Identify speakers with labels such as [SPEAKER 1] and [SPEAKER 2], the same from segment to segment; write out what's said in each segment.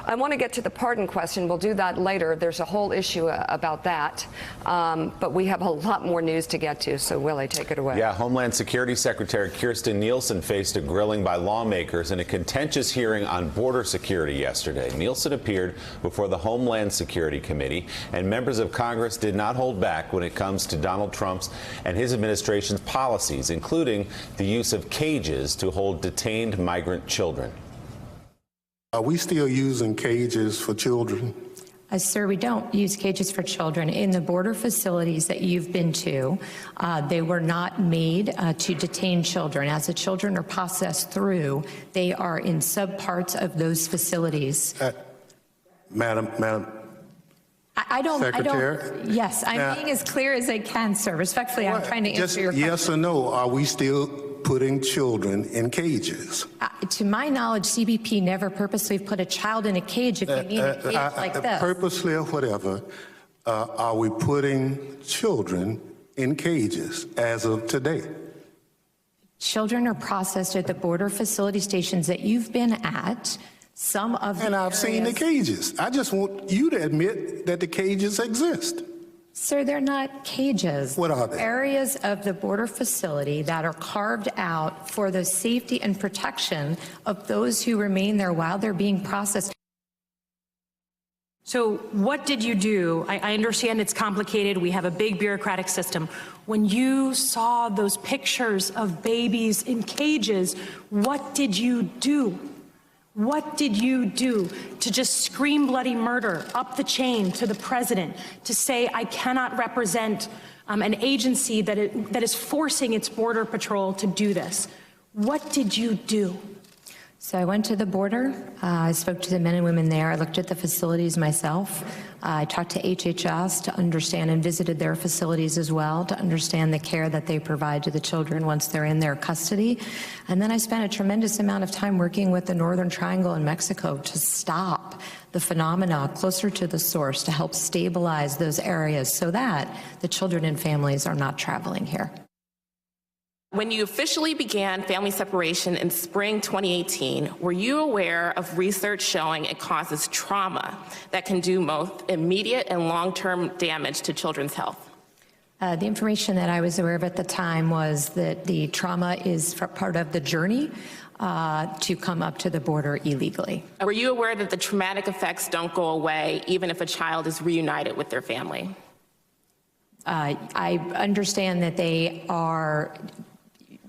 [SPEAKER 1] I want to get to the pardon question. We'll do that later. There's a whole issue about that. But we have a lot more news to get to. So, Willie, take it away.
[SPEAKER 2] Yeah, Homeland Security Secretary Kirstjen Nielsen faced a grilling by lawmakers in a contentious hearing on border security yesterday. Nielsen appeared before the Homeland Security Committee, and members of Congress did not hold back when it comes to Donald Trump's and his administration's policies, including the use of cages to hold detained migrant children.
[SPEAKER 3] Are we still using cages for children?
[SPEAKER 4] Sir, we don't use cages for children. In the border facilities that you've been to, they were not made to detain children. As the children are processed through, they are in subparts of those facilities.
[SPEAKER 3] Madam Secretary?
[SPEAKER 4] Yes, I'm being as clear as I can, sir. Respectfully, I'm trying to answer your question.
[SPEAKER 3] Yes or no, are we still putting children in cages?
[SPEAKER 4] To my knowledge, CBP never purposely put a child in a cage if you need a cage like this.
[SPEAKER 3] Purposely or whatever, are we putting children in cages as of today?
[SPEAKER 4] Children are processed at the border facility stations that you've been at. Some of the
[SPEAKER 3] And I've seen the cages. I just want you to admit that the cages exist.
[SPEAKER 4] Sir, they're not cages.
[SPEAKER 3] What are they?
[SPEAKER 4] Areas of the border facility that are carved out for the safety and protection of those who remain there while they're being processed.
[SPEAKER 5] So what did you do? I understand it's complicated. We have a big bureaucratic system. When you saw those pictures of babies in cages, what did you do? What did you do to just scream bloody murder up the chain to the president, to say, I cannot represent an agency that is forcing its border patrol to do this? What did you do?
[SPEAKER 4] So I went to the border. I spoke to the men and women there. I looked at the facilities myself. I talked to HHS to understand and visited their facilities as well to understand the care that they provide to the children once they're in their custody. And then I spent a tremendous amount of time working with the Northern Triangle in Mexico to stop the phenomena closer to the source, to help stabilize those areas so that the children and families are not traveling here.
[SPEAKER 6] When you officially began family separation in spring 2018, were you aware of research showing it causes trauma that can do both immediate and long-term damage to children's health?
[SPEAKER 4] The information that I was aware of at the time was that the trauma is part of the journey to come up to the border illegally.
[SPEAKER 6] Were you aware that the traumatic effects don't go away even if a child is reunited with their family?
[SPEAKER 4] I understand that they are.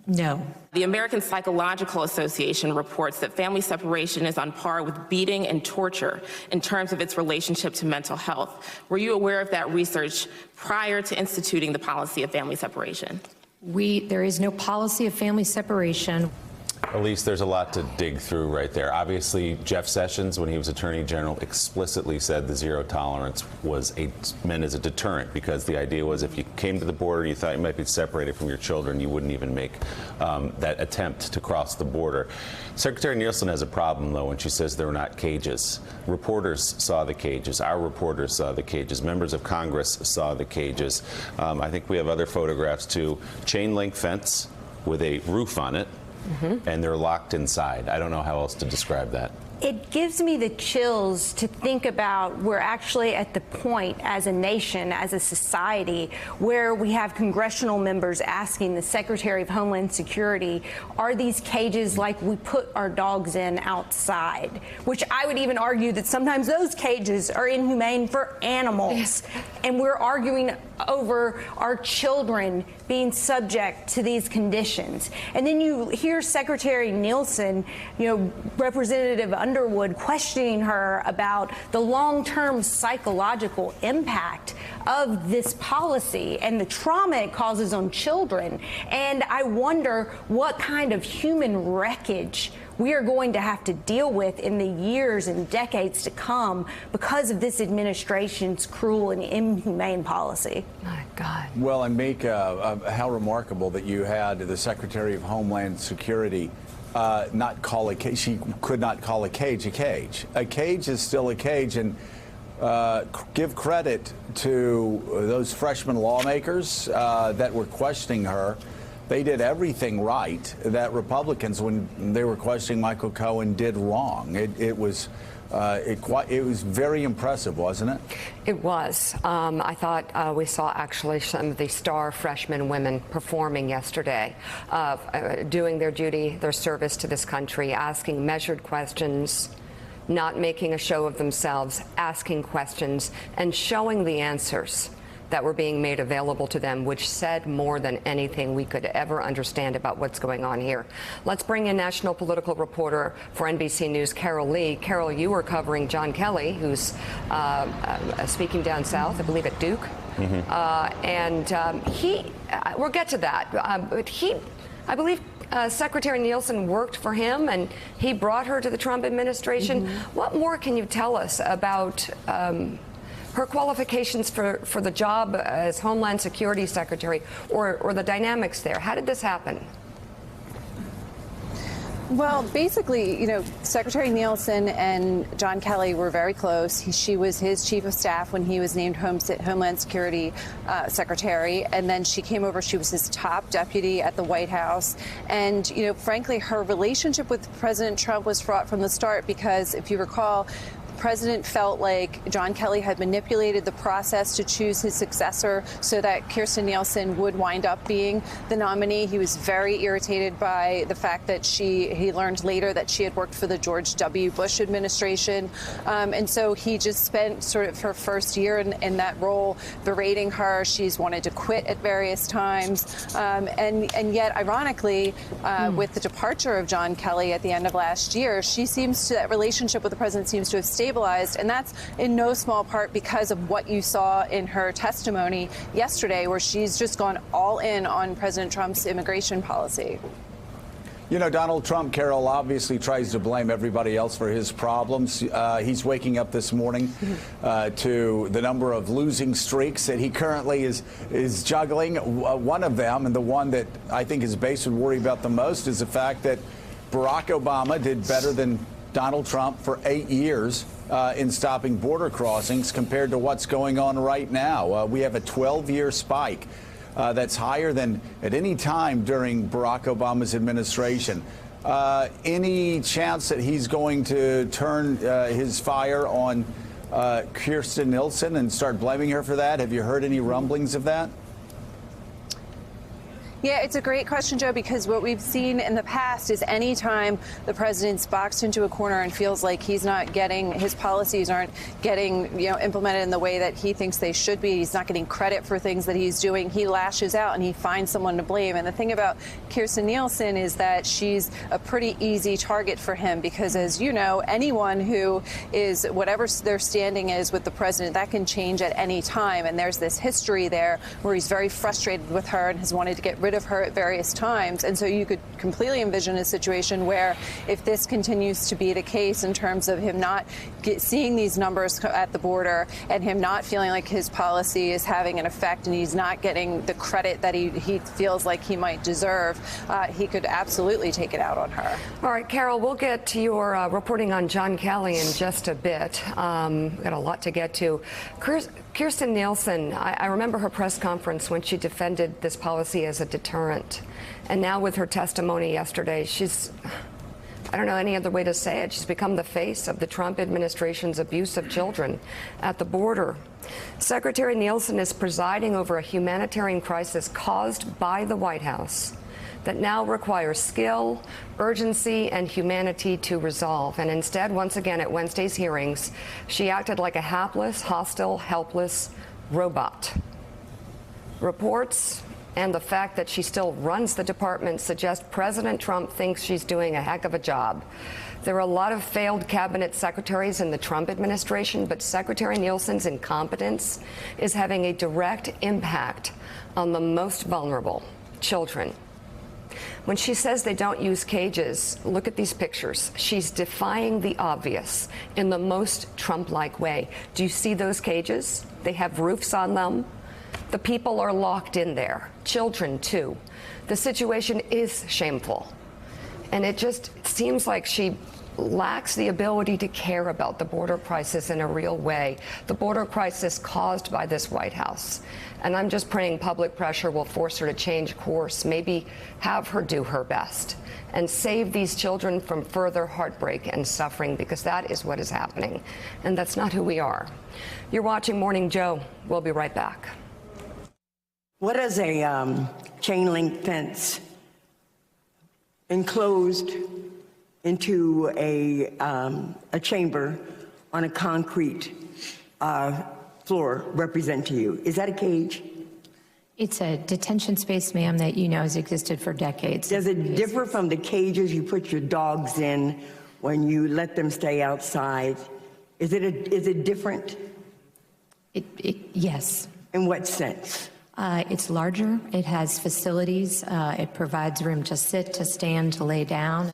[SPEAKER 4] No.
[SPEAKER 6] The American Psychological Association reports that family separation is on par with beating and torture in terms of its relationship to mental health. Were you aware of that research prior to instituting the policy of family separation?
[SPEAKER 4] There is no policy of family separation.
[SPEAKER 2] Elise, there's a lot to dig through right there. Obviously, Jeff Sessions, when he was Attorney General, explicitly said the zero tolerance was meant as a deterrent, because the idea was if you came to the border and you thought you might be separated from your children, you wouldn't even make that attempt to cross the border. Secretary Nielsen has a problem, though, when she says there were not cages. Reporters saw the cages. Our reporters saw the cages. Members of Congress saw the cages. I think we have other photographs, too. Chain link fence with a roof on it. And they're locked inside. I don't know how else to describe that.
[SPEAKER 7] It gives me the chills to think about we're actually at the point as a nation, as a society, where we have congressional members asking the Secretary of Homeland Security, are these cages like we put our dogs in outside? Which I would even argue that sometimes those cages are inhumane for animals. And we're arguing over our children being subject to these conditions. And then you hear Secretary Nielsen, Representative Underwood questioning her about the long-term psychological impact of this policy and the trauma it causes on children. And I wonder what kind of human wreckage we are going to have to deal with in the years and decades to come because of this administration's cruel and inhumane policy.
[SPEAKER 1] My God.
[SPEAKER 8] Well, and how remarkable that you had the Secretary of Homeland Security not call a cage. She could not call a cage a cage. A cage is still a cage, and give credit to those freshman lawmakers that were questioning her. They did everything right that Republicans, when they were questioning Michael Cohen, did wrong. It was It was very impressive, wasn't it?
[SPEAKER 1] It was. I thought we saw actually some of the star freshman women performing yesterday, doing their duty, their service to this country, asking measured questions, not making a show of themselves, asking questions and showing the answers that were being made available to them, which said more than anything we could ever understand about what's going on here. Let's bring in national political reporter for NBC News, Carol Lee. Carol, you were covering John Kelly, who's speaking down south, I believe at Duke. We'll get to that, but I believe Secretary Nielsen worked for him, and he brought her to the Trump administration. What more can you tell us about her qualifications for the job as Homeland Security Secretary, or the dynamics there? How did this happen?
[SPEAKER 9] Well, basically, you know, Secretary Nielsen and John Kelly were very close. She was his chief of staff when he was named Homeland Security Secretary, and then she came over. She was his top deputy at the White House. And, you know, frankly, her relationship with President Trump was fraught from the start because, if you recall, the president felt like John Kelly had manipulated the process to choose his successor so that Kirstjen Nielsen would wind up being the nominee. He was very irritated by the fact that he learned later that she had worked for the George W. Bush administration. And so he just spent sort of her first year in that role berating her. She's wanted to quit at various times. And yet, ironically, with the departure of John Kelly at the end of last year, that relationship with the president seems to have stabilized. And that's in no small part because of what you saw in her testimony yesterday, where she's just gone all in on President Trump's immigration policy.
[SPEAKER 8] You know, Donald Trump, Carol, obviously tries to blame everybody else for his problems. He's waking up this morning to the number of losing streaks that he currently is juggling. One of them, and the one that I think his base would worry about the most, is the fact that Barack Obama did better than Donald Trump for 8 years in stopping border crossings compared to what's going on right now. We have a 12-year spike that's higher than at any time during Barack Obama's administration. Any chance that he's going to turn his fire on Kirstjen Nielsen and start blaming her for that? Have you heard any rumblings of that?
[SPEAKER 9] Yeah, it's a great question, Joe, because what we've seen in the past is any time the president's boxed into a corner and feels like his policies aren't getting, implemented in the way that he thinks they should be, he's not getting credit for things that he's doing, he lashes out and he finds someone to blame. And the thing about Kirstjen Nielsen is that she's a pretty easy target for him because, as you know, anyone who is, whatever their standing is with the president, that can change at any time. And there's this history there where he's very frustrated with her and has wanted to get rid of her at various times. And so you could completely envision a situation where, if this continues to be the case in terms of him not seeing these numbers at the border and him not feeling like his policy is having an effect and he's not getting the credit that he feels like he might deserve, he could absolutely take it out on her.
[SPEAKER 1] All right, Carol, we'll get to your reporting on John Kelly in just a bit. We've got a lot to get to. Kirstjen Nielsen, I remember her press conference when she defended this policy as a deterrent. And now with her testimony yesterday, she's, I don't know any other way to say it, she's become the face of the Trump administration's abuse of children at the border. Secretary Nielsen is presiding over a humanitarian crisis caused by the White House that now requires skill, urgency, and humanity to resolve. And instead, once again, at Wednesday's hearings, she acted like a hapless, hostile, helpless robot. Reports and the fact that she still runs the department suggest President Trump thinks she's doing a heck of a job. There are a lot of failed cabinet secretaries in the Trump administration, but Secretary Nielsen's incompetence is having a direct impact on the most vulnerable, children. When she says they don't use cages, look at these pictures. She's defying the obvious in the most Trump-like way. Do you see those cages? They have roofs on them. The people are locked in there, children too. The situation is shameful. And it just seems like she lacks the ability to care about the border crisis in a real way, the border crisis caused by this White House. And I'm just praying public pressure will force her to change course, maybe have her do her best, and save these children from further heartbreak and suffering, because that is what is happening. And that's not who we are. You're watching Morning Joe. We'll be right back.
[SPEAKER 10] What is a chain link fence enclosed into a chamber on a concrete floor represent to you? Is that a cage?
[SPEAKER 4] It's a detention space, ma'am, that you know has existed for decades.
[SPEAKER 10] Does it differ from the cages you put your dogs in when you let them stay outside? Is it different?
[SPEAKER 4] Yes.
[SPEAKER 10] In what sense?
[SPEAKER 4] It's larger. It has facilities. It provides room to sit, to stand, to lay down.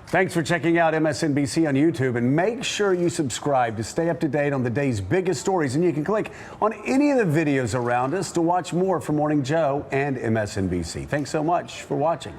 [SPEAKER 8] Thanks for checking out MSNBC on YouTube, and make sure you subscribe to stay up to date on the day's biggest stories. And you can click on any of the videos around us to watch more from Morning Joe and MSNBC. Thanks so much for watching.